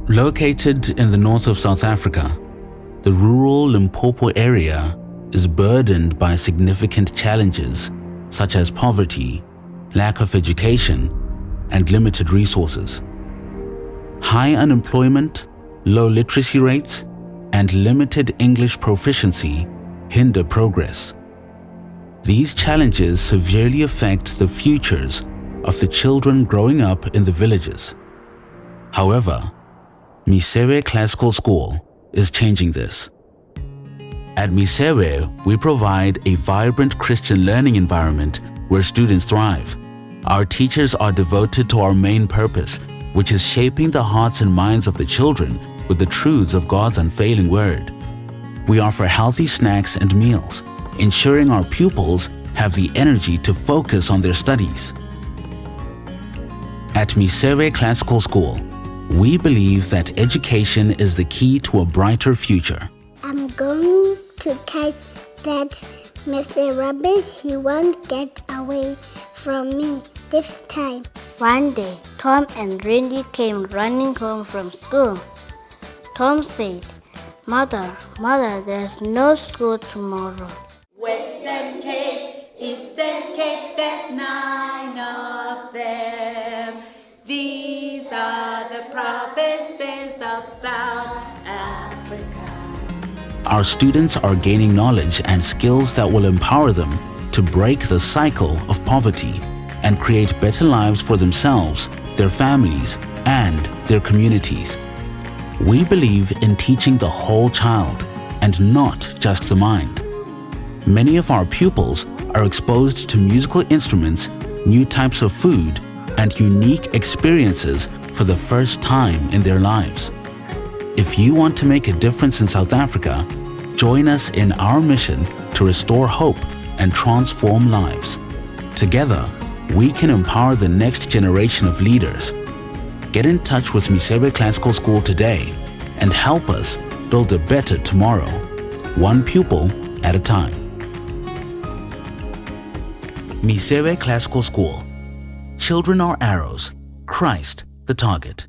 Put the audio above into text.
Located in the north of South Africa, the rural Limpopo area is burdened by significant challenges such as poverty, lack of education, and limited resources. High unemployment, low literacy rates, and limited English proficiency hinder progress. These challenges severely affect the futures of the children growing up in the villages. However, Miseve Classical School is changing this. At Miseve, we provide a vibrant Christian learning environment where students thrive. Our teachers are devoted to our main purpose, which is shaping the hearts and minds of the children with the truths of God's unfailing word. We offer healthy snacks and meals, ensuring our pupils have the energy to focus on their studies. At Miseve Classical School, we believe that education is the key to a brighter future. I'm going to catch that Mr. Rabbit. He won't get away from me this time. One day, Tom and Randy came running home from school. Tom said, Mother, there's no school tomorrow. Western Cape, Eastern Cape, there's 9 of them. These are the provinces of South Africa. Our students are gaining knowledge and skills that will empower them to break the cycle of poverty and create better lives for themselves, their families, and their communities. We believe in teaching the whole child and not just the mind. Many of our pupils are exposed to musical instruments, new types of food, and unique experiences for the first time in their lives. If you want to make a difference in South Africa, join us in our mission to restore hope and transform lives. Together, we can empower the next generation of leaders. Get in touch with Miseve Classical School today and help us build a better tomorrow, one pupil at a time. Miseve Classical School. Children are arrows, Christ the target.